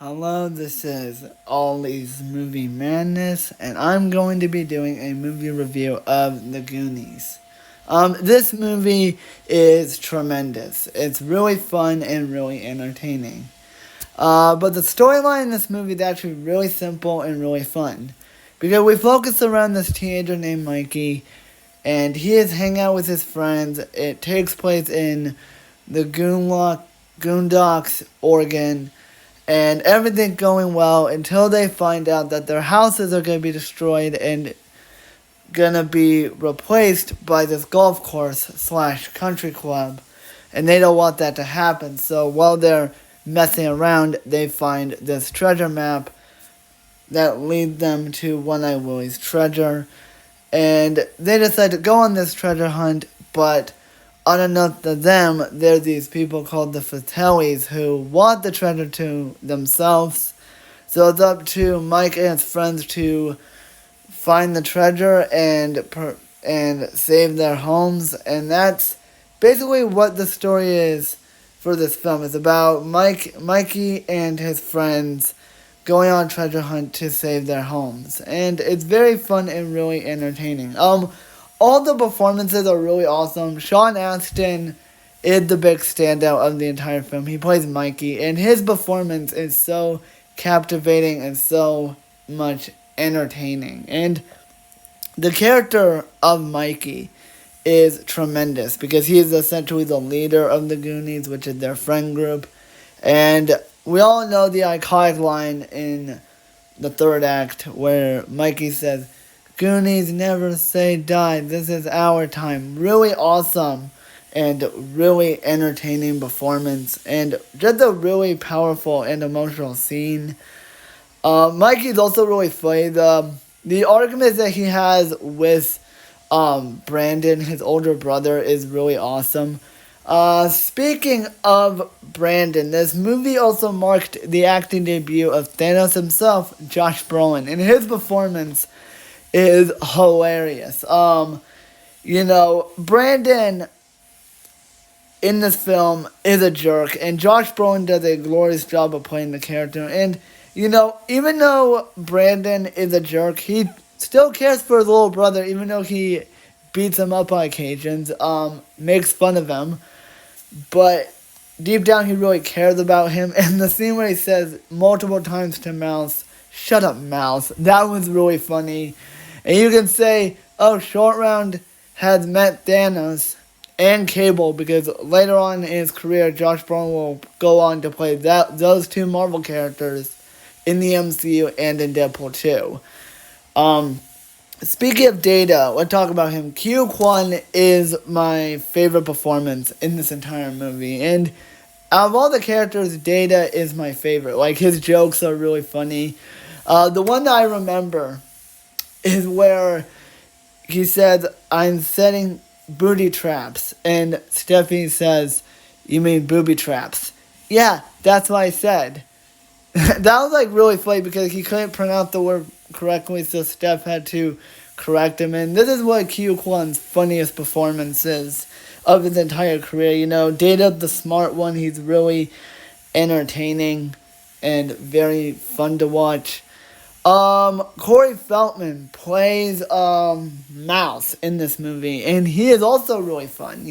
Hello, this is Ollie's Movie Madness, and I'm going to be doing a movie review of The Goonies. This movie is tremendous. It's really fun and really entertaining. But the storyline in this movie is actually really simple and really fun. Because we focus around this teenager named Mikey, and he is hanging out with his friends. It takes place in the Goondocks, Oregon, and everything going well until they find out that their houses are going to be destroyed and going to be replaced by this golf course slash country club, and they don't want that to happen. So while they're messing around, they find this treasure map that leads them to One Eye Willie's treasure, and they decide to go on this treasure hunt. But unbeknownst to them, there are these people called the Fratellis who want the treasure to themselves. So it's up to Mike and his friends to find the treasure and save their homes. And that's basically what the story is for this film. It's about Mikey and his friends going on a treasure hunt to save their homes. And it's very fun and really entertaining. All the performances are really awesome. Sean Astin is the big standout of the entire film. He plays Mikey, and his performance is so captivating and so much entertaining. And the character of Mikey is tremendous because he is essentially the leader of the Goonies, which is their friend group. And we all know the iconic line in the third act where Mikey says, "Goonies never say die, this is our time." Really awesome and really entertaining performance, and just a really powerful and emotional scene. Mikey's also really funny. The argument that he has with Brandon, his older brother, is really awesome. Speaking of Brandon, this movie also marked the acting debut of Thanos himself, Josh Brolin, and his performance is hilarious. Brandon in this film is a jerk, and Josh Brolin does a glorious job of playing the character. And, even though Brandon is a jerk, he still cares for his little brother, even though he beats him up on occasions, makes fun of him. But deep down, he really cares about him. And the scene where he says multiple times to Mouse, "Shut up, Mouse," that was really funny. And you can say, oh, Short Round has met Thanos and Cable, because later on in his career, Josh Brolin will go on to play those two Marvel characters in the MCU and in Deadpool 2. Speaking of Data, let's talk about him. Q Kwan is my favorite performance in this entire movie. And out of all the characters, Data is my favorite. Like, his jokes are really funny. The one that I remember is where he says, "I'm setting booty traps," and Stephanie says, "You mean booby traps?" "Yeah, that's what I said." That was really funny because he couldn't pronounce the word correctly, so Steph had to correct him. And this is what Q Kwan's funniest performance is of his entire career. Data, the smart one, he's really entertaining and very fun to watch. Corey Feldman plays Mouse in this movie, and he is also really fun.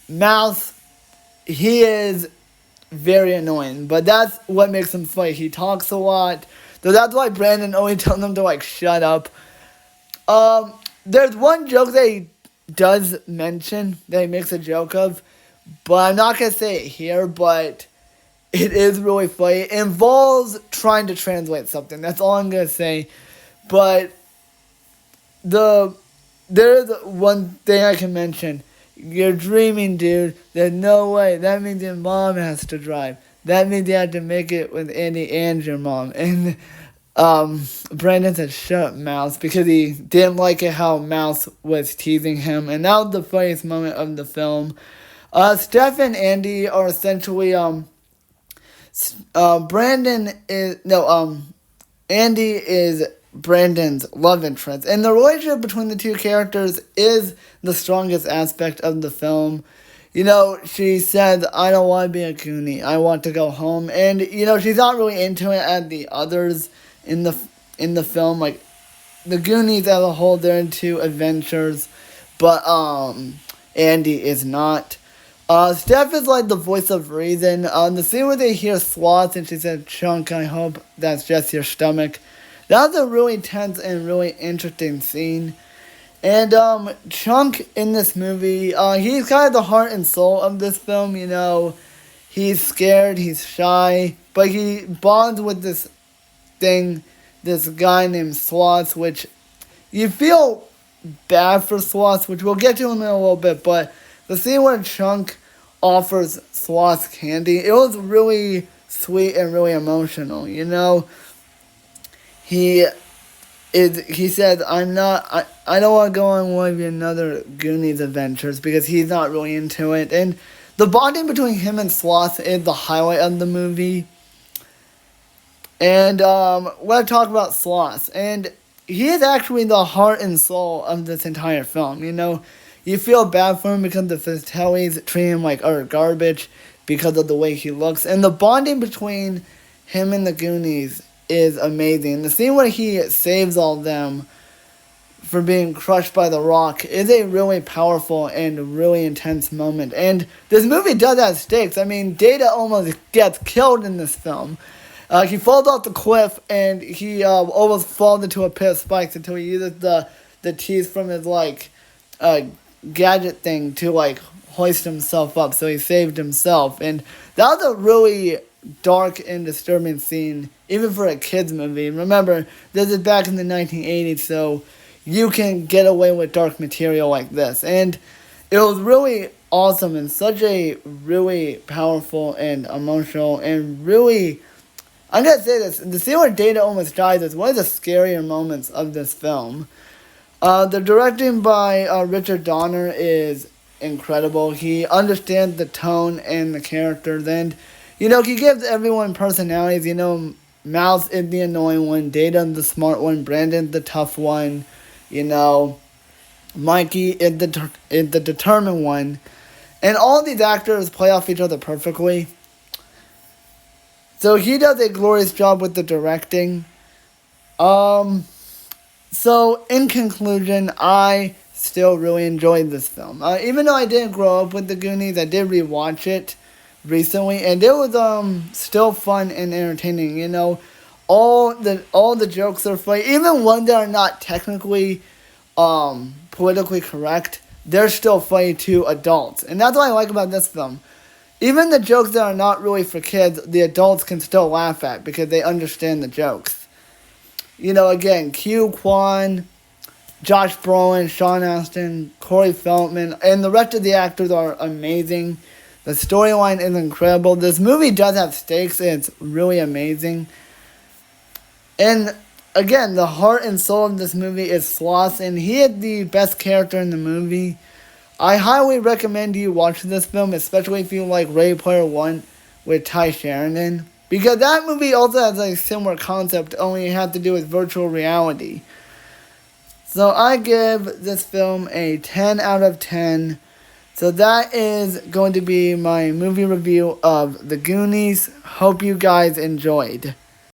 Mouse, he is very annoying, but that's what makes him funny. He talks a lot, so that's why Brandon always tells him to shut up. There's one joke that he does mention, that he makes a joke of, but I'm not gonna say it here, but it is really funny. It involves trying to translate something. That's all I'm going to say. But there's one thing I can mention. "You're dreaming, dude. There's no way. That means your mom has to drive. That means you have to make it with Andy and your mom." And Brandon said, "Shut up, Mouse," because he didn't like it how Mouse was teasing him. And that was the funniest moment of the film. Steph and Andy are essentially Andy is Brandon's love interest, and the relationship between the two characters is the strongest aspect of the film. she said, I don't want to be a Goonie. I want to go home. And, she's not really into it as the others in the film. Like, the Goonies as a whole, they're into adventures. But, Andy is not. Steph is like the voice of reason. The scene where they hear sloths and she said, Chunk, I hope that's just your stomach. That was a really tense and really interesting scene. And, Chunk in this movie, he's kind of the heart and soul of this film, He's scared, he's shy, but he bonds with this guy named Sloth, which you feel bad for Sloth, which we'll get to in a little bit, but the scene where Chunk offers Sloth candy, it was really sweet and really emotional, He said, I don't want to go on one of your another Goonies adventures because he's not really into it. And the bonding between him and Sloth is the highlight of the movie. And we're going to talk about Sloth. And he is actually the heart and soul of this entire film. You feel bad for him because the Fratellis treat him like utter garbage because of the way he looks. And the bonding between him and the Goonies is amazing. The scene where he saves all of them for being crushed by the rock is a really powerful and really intense moment. And this movie does have stakes. I mean, Data almost gets killed in this film. He falls off the cliff and he almost falls into a pit of spikes until he uses the teeth from his gadget thing to hoist himself up. So he saved himself. And that was a really dark and disturbing scene, even for a kids movie. And remember, this is back in the 1980s, so you can get away with dark material like this. And it was really awesome and such a really powerful and emotional and really, I'm going to say this, the scene where Data almost dies is one of the scarier moments of this film. The directing by Richard Donner is incredible. He understands the tone and the characters, and he gives everyone personalities. Mouse is the annoying one, Data the smart one, Brandon the tough one, Mikey is the determined one. And all these actors play off each other perfectly. So he does a glorious job with the directing. So in conclusion, I still really enjoyed this film. Even though I didn't grow up with the Goonies, I did rewatch it recently, and it was still fun and entertaining. All the jokes are funny, even ones that are not technically politically correct. They're still funny to adults, and that's what I like about this film. Even the jokes that are not really for kids, the adults can still laugh at because they understand the jokes. Again, Q Kwan, Josh Brolin, Sean Astin, Corey Feldman, and the rest of the actors are amazing. The storyline is incredible. This movie does have stakes, and it's really amazing. And again, the heart and soul of this movie is Sloth, and he is the best character in the movie. I highly recommend you watch this film, especially if you like Ready Player One with Ty Sheridan, because that movie also has a similar concept, only it had to do with virtual reality. So I give this film a 10 out of 10. So that is going to be my movie review of The Goonies. Hope you guys enjoyed.